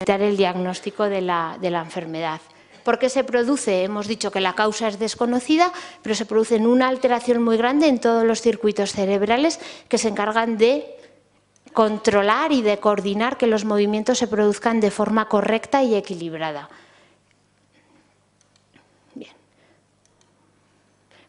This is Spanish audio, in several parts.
el diagnóstico de la enfermedad. ¿Por qué se produce? Hemos dicho que la causa es desconocida, pero se produce en una alteración muy grande en todos los circuitos cerebrales que se encargan de controlar y de coordinar que los movimientos se produzcan de forma correcta y equilibrada. Bien.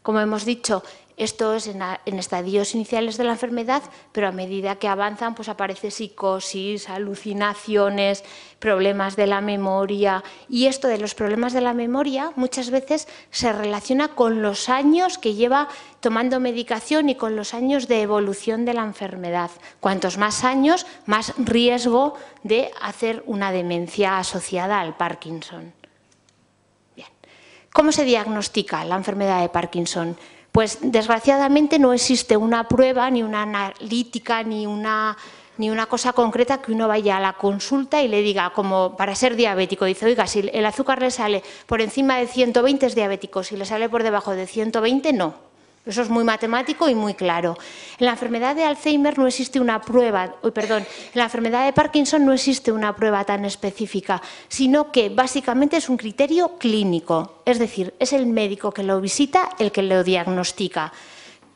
Como hemos dicho, esto es en estadios iniciales de la enfermedad, pero a medida que avanzan pues aparece psicosis, alucinaciones, problemas de la memoria. Y esto de los problemas de la memoria muchas veces se relaciona con los años que lleva tomando medicación y con los años de evolución de la enfermedad. Cuantos más años, más riesgo de hacer una demencia asociada al Parkinson. Bien. ¿Cómo se diagnostica la enfermedad de Parkinson? Pues desgraciadamente no existe una prueba, ni una analítica, ni una cosa concreta que uno vaya a la consulta y le diga, como para ser diabético, dice, oiga, si el azúcar le sale por encima de 120 es diabético, si le sale por debajo de 120 no. Eso es muy matemático y muy claro. En la enfermedad de Alzheimer no existe una prueba, en la enfermedad de Parkinson no existe una prueba tan específica, sino que básicamente es un criterio clínico, es decir, es el médico que lo visita el que lo diagnostica.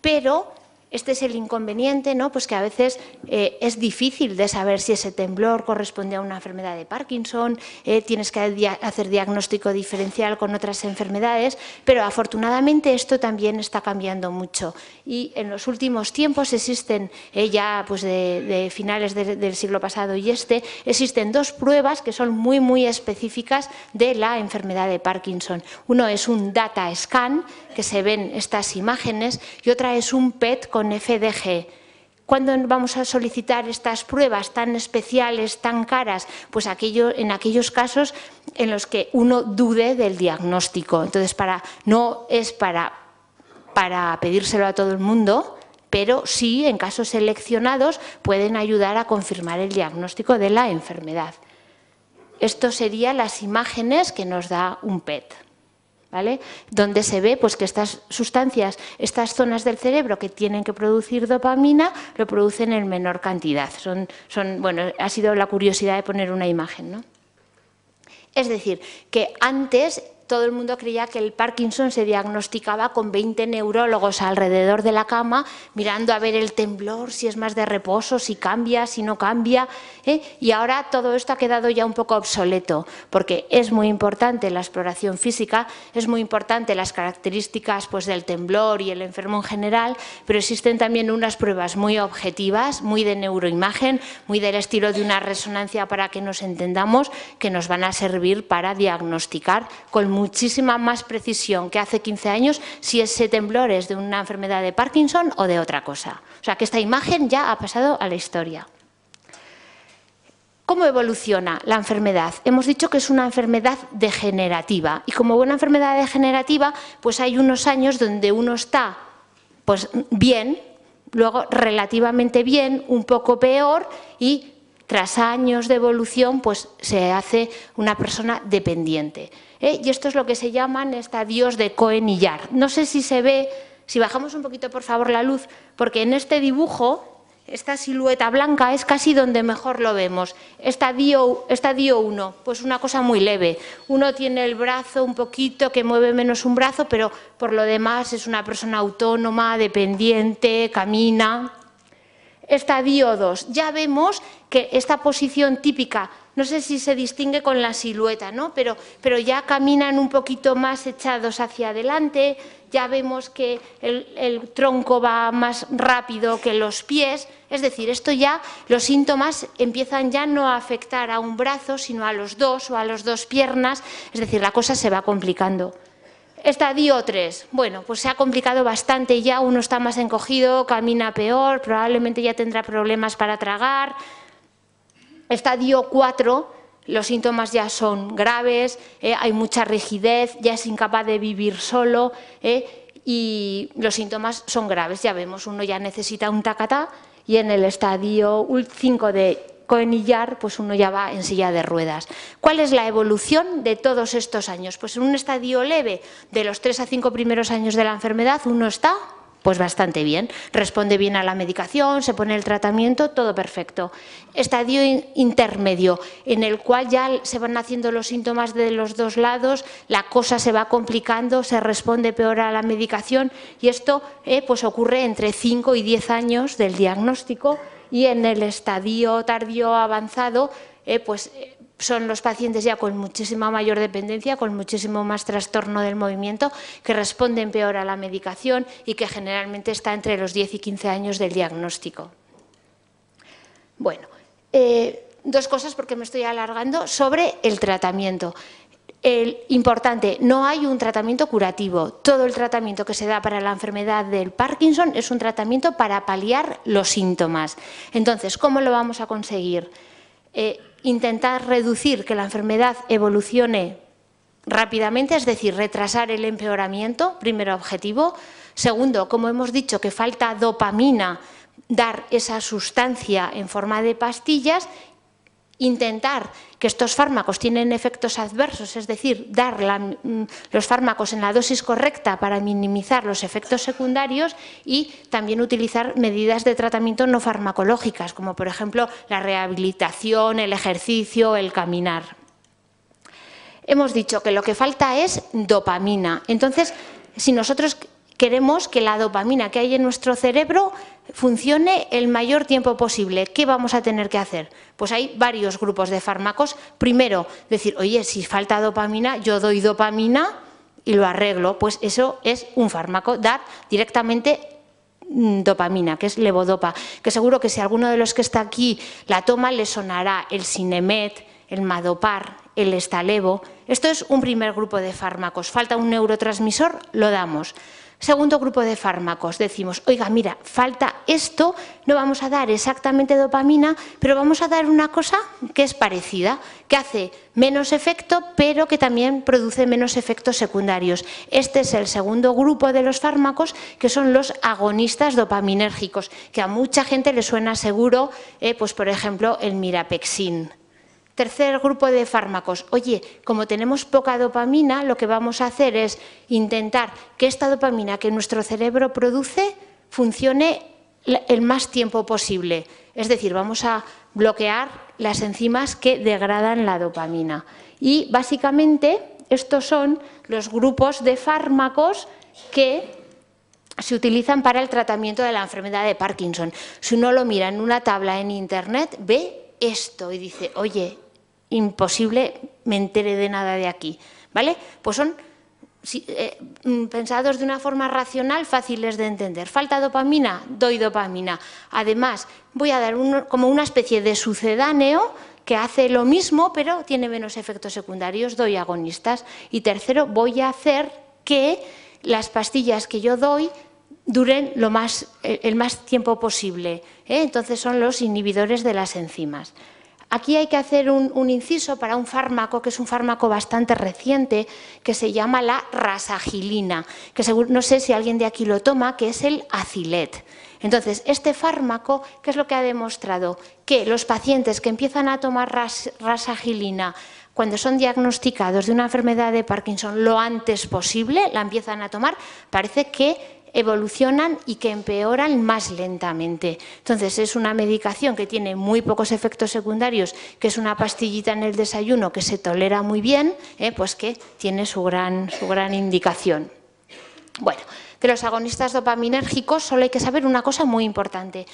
Pero este es el inconveniente, ¿no? Pues que a veces es difícil de saber si ese temblor corresponde a una enfermedad de Parkinson, tienes que hacer diagnóstico diferencial con otras enfermedades, pero afortunadamente esto también está cambiando mucho. Y en los últimos tiempos existen, ya pues de finales del siglo pasado y existen dos pruebas que son muy específicas de la enfermedad de Parkinson. Uno es un data scan, que se ven estas imágenes, y otra es un PET con FDG. ¿Cuándo vamos a solicitar estas pruebas tan especiales, tan caras? Pues en aquellos casos en los que uno dude del diagnóstico. Entonces, no es para pedírselo a todo el mundo, pero sí, en casos seleccionados, pueden ayudar a confirmar el diagnóstico de la enfermedad. Esto serían las imágenes que nos da un PET. ¿Vale? Donde se ve pues, que estas sustancias, estas zonas del cerebro que tienen que producir dopamina, lo producen en menor cantidad. Bueno, ha sido la curiosidad de poner una imagen, ¿no? Es decir, que antes todo el mundo creía que el Parkinson se diagnosticaba con 20 neurólogos alrededor de la cama, mirando a ver el temblor, si es más de reposo, si cambia, si no cambia. Y ahora todo esto ha quedado ya un poco obsoleto, porque es muy importante la exploración física, es muy importante las características pues, del temblor y el enfermo en general, pero existen también unas pruebas muy objetivas, muy de neuroimagen, muy del estilo de una resonancia para que nos entendamos, que nos van a servir para diagnosticar con muchísima más precisión que hace 15 años si ese temblor es de una enfermedad de Parkinson o de otra cosa. O sea, que esta imagen ya ha pasado a la historia. ¿Cómo evoluciona la enfermedad? Hemos dicho que es una enfermedad degenerativa y como buena enfermedad degenerativa, pues hay unos años donde uno está pues, bien, luego relativamente bien, un poco peor y tras años de evolución pues, se hace una persona dependiente. Y esto es lo que se llaman estadios de Cohen y Yahr. No sé si se ve, si bajamos un poquito por favor la luz, porque en este dibujo, esta silueta blanca es casi donde mejor lo vemos. Estadio 1, pues una cosa muy leve. Uno tiene el brazo un poquito, que mueve menos un brazo, pero por lo demás es una persona autónoma, dependiente, camina. Estadio 2, ya vemos que esta posición típica, no sé si se distingue con la silueta, ¿no? pero ya caminan un poquito más echados hacia adelante, ya vemos que el tronco va más rápido que los pies, es decir, esto ya, los síntomas empiezan ya no a afectar a un brazo, sino a los dos o a las dos piernas, es decir, la cosa se va complicando. Estadio 3, bueno, pues se ha complicado bastante ya, uno está más encogido, camina peor, probablemente ya tendrá problemas para tragar. Estadio 4, los síntomas ya son graves, hay mucha rigidez, ya es incapaz de vivir solo y los síntomas son graves, ya vemos, uno ya necesita un tacatá y en el estadio 5 de Cohen y Yahr, pues uno ya va en silla de ruedas. ¿Cuál es la evolución de todos estos años? Pues en un estadio leve, de los 3 a 5 primeros años de la enfermedad, uno está Pues bastante bien, responde bien a la medicación, se pone el tratamiento, todo perfecto. Estadio intermedio, en el cual ya se van haciendo los síntomas de los dos lados, la cosa se va complicando, se responde peor a la medicación y esto pues ocurre entre 5 y 10 años del diagnóstico y en el estadio tardío avanzado son los pacientes ya con muchísima mayor dependencia, con muchísimo más trastorno del movimiento, que responden peor a la medicación y que generalmente está entre los 10 y 15 años del diagnóstico. Bueno, dos cosas porque me estoy alargando sobre el tratamiento. Importante, no hay un tratamiento curativo. Todo el tratamiento que se da para la enfermedad del Parkinson es un tratamiento para paliar los síntomas. Entonces, ¿cómo lo vamos a conseguir? Intentar reducir que la enfermedad evolucione rápidamente, es decir, retrasar el empeoramiento, primer objetivo. Segundo, como hemos dicho que falta dopamina, dar esa sustancia en forma de pastillas. Intentar que estos fármacos tienen efectos adversos, es decir, dar los fármacos en la dosis correcta para minimizar los efectos secundarios y también utilizar medidas de tratamiento no farmacológicas, como por ejemplo la rehabilitación, el ejercicio, el caminar. Hemos dicho que lo que falta es dopamina. Entonces, si nosotros queremos que la dopamina que hay en nuestro cerebro funcione el mayor tiempo posible, ¿qué vamos a tener que hacer? Pues hay varios grupos de fármacos. Primero, decir, oye, si falta dopamina, yo doy dopamina y lo arreglo. Pues eso es un fármaco, dar directamente dopamina, que es levodopa, que seguro que si alguno de los que está aquí la toma le sonará el Sinemet, el Madopar, el Estalevo. Esto es un primer grupo de fármacos. Falta un neurotransmisor, lo damos. Segundo grupo de fármacos, decimos, oiga, mira, falta esto, no vamos a dar exactamente dopamina, pero vamos a dar una cosa que es parecida, que hace menos efecto, pero que también produce menos efectos secundarios. Este es el segundo grupo de los fármacos, que son los agonistas dopaminérgicos, que a mucha gente le suena seguro, pues por ejemplo, el Mirapexin. Tercer grupo de fármacos. Oye, como tenemos poca dopamina, lo que vamos a hacer es intentar que esta dopamina que nuestro cerebro produce funcione el más tiempo posible. Es decir, vamos a bloquear las enzimas que degradan la dopamina. Y básicamente estos son los grupos de fármacos que se utilizan para el tratamiento de la enfermedad de Parkinson. Si uno lo mira en una tabla en internet, ve esto y dice, oye, imposible me entere de nada de aquí, ¿vale? Pues son pensados de una forma racional, fáciles de entender. ¿Falta dopamina? Doy dopamina. Además, voy a dar como una especie de sucedáneo que hace lo mismo, pero tiene menos efectos secundarios, doy agonistas. Y tercero, voy a hacer que las pastillas que yo doy duren el más tiempo posible, ¿eh? Entonces son los inhibidores de las enzimas. Aquí hay que hacer un inciso para un fármaco, que es un fármaco bastante reciente, que se llama la rasagilina, que no sé si alguien de aquí lo toma, que es el Acilet. Entonces, este fármaco, ¿qué es lo que ha demostrado? Que los pacientes que empiezan a tomar rasagilina cuando son diagnosticados de una enfermedad de Parkinson lo antes posible, la empiezan a tomar, parece que evolucionan y que empeoran más lentamente. Entonces, es una medicación que tiene muy pocos efectos secundarios, que es una pastillita en el desayuno que se tolera muy bien, pues que tiene su gran indicación. Bueno, de los agonistas dopaminérgicos solo hay que saber una cosa muy importante.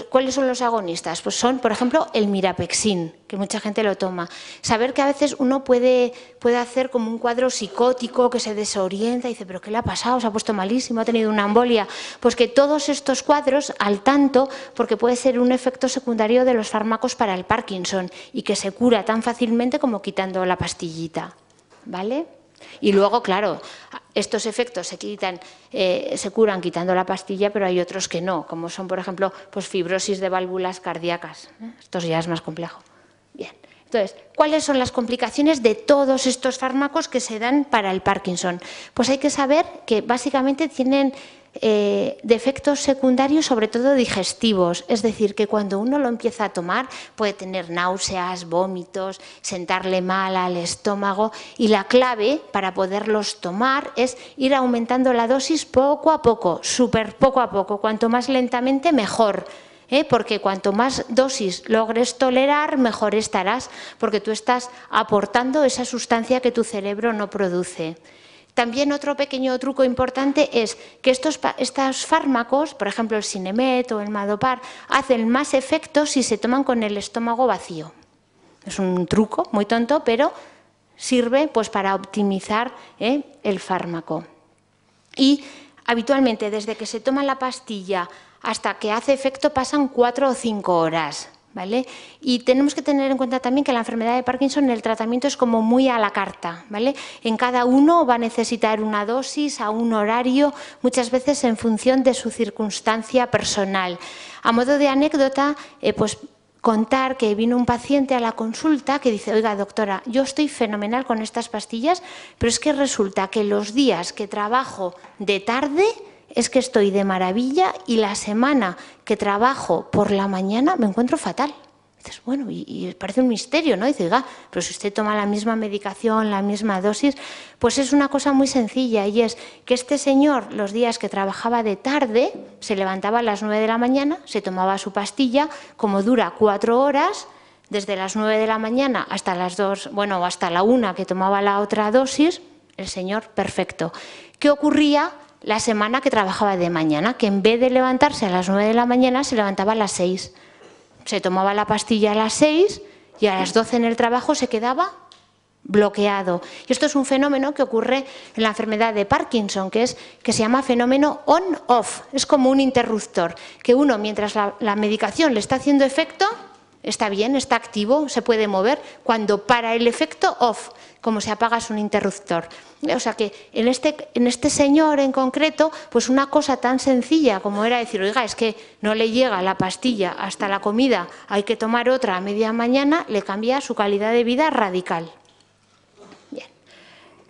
¿Cuáles son los agonistas? Pues son, por ejemplo, el Mirapexin, que mucha gente lo toma. Saber que a veces uno puede hacer como un cuadro psicótico, que se desorienta y dice, ¿pero qué le ha pasado? Se ha puesto malísimo, ha tenido una embolia. Pues que todos estos cuadros, al tanto, porque puede ser un efecto secundario de los fármacos para el Parkinson y que se cura tan fácilmente como quitando la pastillita, ¿vale? Y luego, claro, estos efectos se curan quitando la pastilla, pero hay otros que no, como son, por ejemplo, pues fibrosis de válvulas cardíacas. Esto ya es más complejo. Bien. Entonces, ¿cuáles son las complicaciones de todos estos fármacos que se dan para el Parkinson? Pues hay que saber que básicamente tienen de efectos secundarios, sobre todo digestivos. Es decir, que cuando uno lo empieza a tomar puede tener náuseas, vómitos, sentarle mal al estómago, y la clave para poderlos tomar es ir aumentando la dosis poco a poco, súper poco a poco. Cuanto más lentamente, mejor. Porque cuanto más dosis logres tolerar, mejor estarás, porque tú estás aportando esa sustancia que tu cerebro no produce. También otro pequeño truco importante es que estos fármacos, por ejemplo el Sinemet o el Madopar, hacen más efecto si se toman con el estómago vacío. Es un truco muy tonto, pero sirve pues para optimizar el fármaco. Y habitualmente desde que se toma la pastilla hasta que hace efecto pasan 4 o 5 horas. ¿Vale? Y tenemos que tener en cuenta también que la enfermedad de Parkinson, el tratamiento es como muy a la carta, ¿vale? En cada uno va a necesitar una dosis, a un horario, muchas veces en función de su circunstancia personal. A modo de anécdota, pues contar que vino un paciente a la consulta que dice: oiga, doctora, yo estoy fenomenal con estas pastillas, pero es que resulta que los días que trabajo de tarde es que estoy de maravilla, y la semana que trabajo por la mañana me encuentro fatal. Dices, bueno, y parece un misterio, ¿no? Dice, oiga, pero si usted toma la misma medicación, la misma dosis, pues es una cosa muy sencilla, y es que este señor, los días que trabajaba de tarde, se levantaba a las 9 de la mañana, se tomaba su pastilla, como dura 4 horas, desde las 9 de la mañana hasta las 2, bueno, hasta la 1 que tomaba la otra dosis, el señor perfecto. ¿Qué ocurría la semana que trabajaba de mañana? Que en vez de levantarse a las 9 de la mañana, se levantaba a las 6. Se tomaba la pastilla a las 6 y a las 12 en el trabajo se quedaba bloqueado. Y esto es un fenómeno que ocurre en la enfermedad de Parkinson, que se llama fenómeno on-off. Es como un interruptor, que uno, mientras la medicación le está haciendo efecto, está bien, está activo, se puede mover. Cuando para el efecto, off, como se apaga, es un interruptor. O sea que en este señor en concreto, pues una cosa tan sencilla como era decir, oiga, es que no le llega la pastilla hasta la comida, hay que tomar otra a media mañana, le cambia su calidad de vida radical. Bien.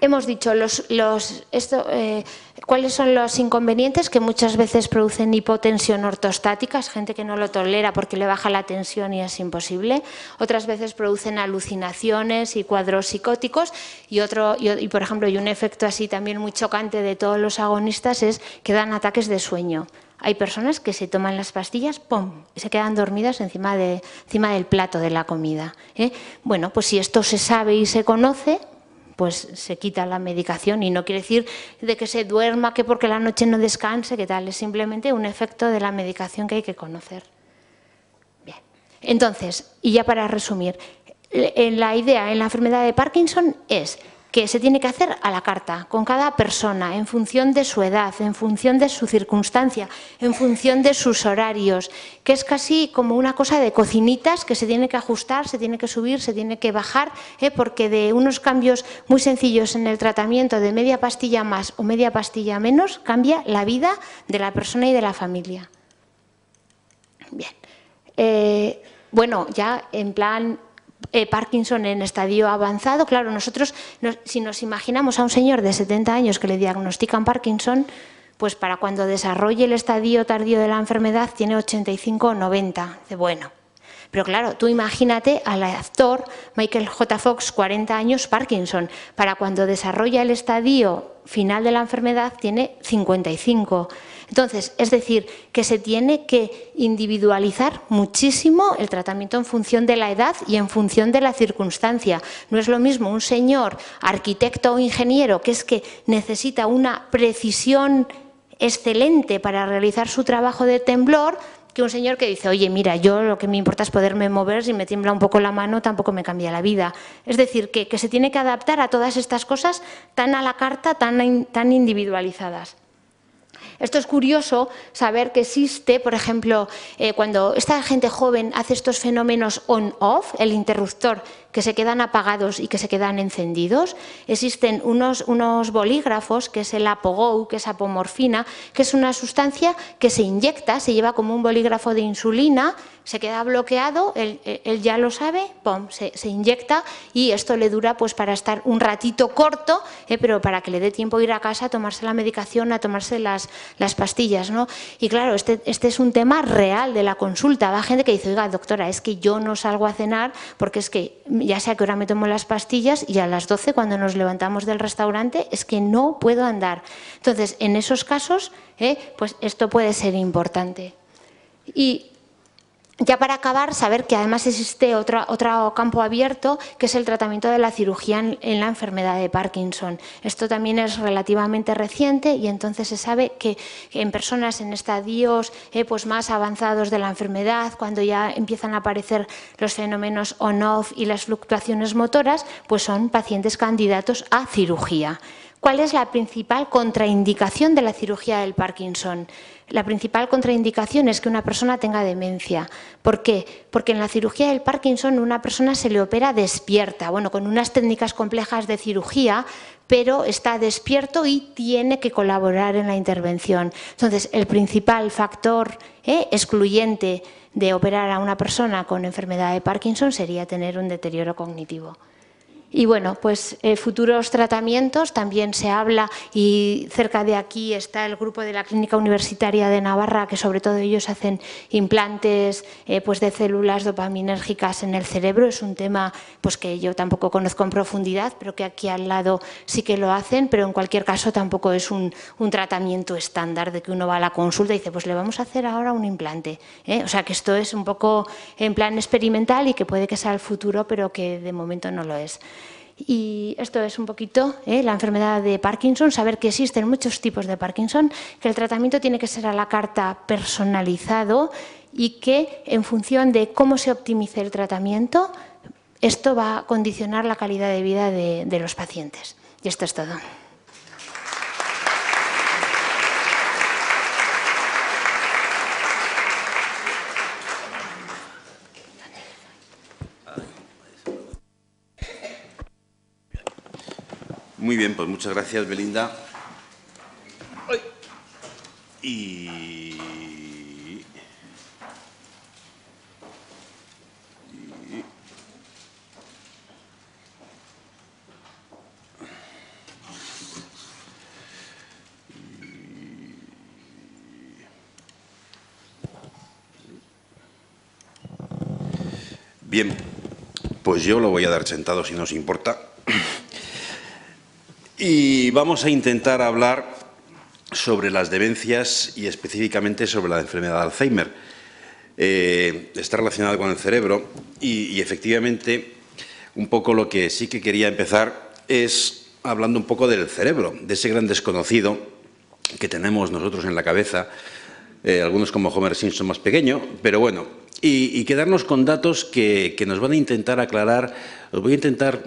Hemos dicho cuáles son los inconvenientes, que muchas veces producen hipotensión ortostática, es gente que no lo tolera porque le baja la tensión y es imposible. Otras veces producen alucinaciones y cuadros psicóticos, y por ejemplo, y un efecto así también muy chocante de todos los agonistas es que dan ataques de sueño. Hay personas que se toman las pastillas, ¡pum!, y se quedan dormidas encima del plato de la comida. Bueno, pues si esto se sabe y se conoce, pues se quita la medicación, y no quiere decir de que se duerma, que porque la noche no descanse, que tal, es simplemente un efecto de la medicación que hay que conocer. Bien. Entonces, y ya para resumir, la idea en la enfermedad de Parkinson es que se tiene que hacer a la carta, con cada persona, en función de su edad, en función de su circunstancia, en función de sus horarios, que es casi como una cosa de cocinitas que se tiene que ajustar, se tiene que subir, se tiene que bajar, porque de unos cambios muy sencillos en el tratamiento de media pastilla más o media pastilla menos, cambia la vida de la persona y de la familia. Bien. Bueno, ya en plan Parkinson en estadio avanzado, claro, nosotros, si nos imaginamos a un señor de 70 años que le diagnostican Parkinson, pues para cuando desarrolle el estadio tardío de la enfermedad tiene 85 o 90. Bueno, pero claro, tú imagínate al actor Michael J. Fox, 40 años, Parkinson, para cuando desarrolla el estadio final de la enfermedad tiene 55. Entonces, es decir, que se tiene que individualizar muchísimo el tratamiento en función de la edad y en función de la circunstancia. No es lo mismo un señor arquitecto o ingeniero que necesita una precisión excelente para realizar su trabajo de temblor, que un señor que dice, oye, mira, yo lo que me importa es poderme mover, si me tiembla un poco la mano tampoco me cambia la vida. Es decir, que se tiene que adaptar a todas estas cosas tan a la carta, tan individualizadas. Esto es curioso saber que existe, por ejemplo, cuando esta gente joven hace estos fenómenos on-off, el interruptor, que se quedan apagados y que se quedan encendidos, existen unos bolígrafos, que es el Apogo, que es apomorfina, que es una sustancia que se inyecta, se lleva como un bolígrafo de insulina, se queda bloqueado, él ya lo sabe, ¡pum!, se inyecta y esto le dura pues para estar un ratito corto, pero para que le dé tiempo a ir a casa a tomarse la medicación, a tomarse las pastillas, ¿no? Y claro, este es un tema real de la consulta. Va gente que dice, oiga, doctora, es que yo no salgo a cenar porque es que ya sé a qué hora me tomo las pastillas y a las 12 cuando nos levantamos del restaurante es que no puedo andar. Entonces, en esos casos, pues esto puede ser importante. Y ya para acabar, saber que además existe otro campo abierto, que es el tratamiento de la cirugía en la enfermedad de Parkinson. Esto también es relativamente reciente y entonces se sabe que en personas en estadios pues más avanzados de la enfermedad, cuando ya empiezan a aparecer los fenómenos on-off y las fluctuaciones motoras, pues son pacientes candidatos a cirugía. ¿Cuál es la principal contraindicación de la cirugía del Parkinson? La principal contraindicación es que una persona tenga demencia. ¿Por qué? Porque en la cirugía del Parkinson una persona se le opera despierta, bueno, con unas técnicas complejas de cirugía, pero está despierto y tiene que colaborar en la intervención. Entonces, el principal factor excluyente de operar a una persona con enfermedad de Parkinson sería tener un deterioro cognitivo. Y bueno, pues futuros tratamientos, también se habla y cerca de aquí está el grupo de la Clínica Universitaria de Navarra, que sobre todo ellos hacen implantes pues de células dopaminérgicas en el cerebro. Es un tema pues que yo tampoco conozco en profundidad, pero que aquí al lado sí que lo hacen, pero en cualquier caso tampoco es un tratamiento estándar de que uno va a la consulta y dice, pues le vamos a hacer ahora un implante. O sea que esto es un poco en plan experimental y que puede que sea el futuro, pero que de momento no lo es. Y esto es un poquito la enfermedad de Parkinson, saber que existen muchos tipos de Parkinson, que el tratamiento tiene que ser a la carta personalizado y que en función de cómo se optimice el tratamiento, esto va a condicionar la calidad de vida de los pacientes. Y esto es todo. Muy bien, pues muchas gracias, Belinda. Bien, pues yo lo voy a dar sentado si no os importa. Y vamos a intentar hablar sobre las demencias y específicamente sobre la enfermedad de Alzheimer. Está relacionada con el cerebro y efectivamente un poco lo que sí que quería empezar es hablando un poco del cerebro, de ese gran desconocido que tenemos nosotros en la cabeza, algunos como Homer Simpson más pequeño, pero bueno, y quedarnos con datos que nos van a intentar aclarar. Os voy a intentar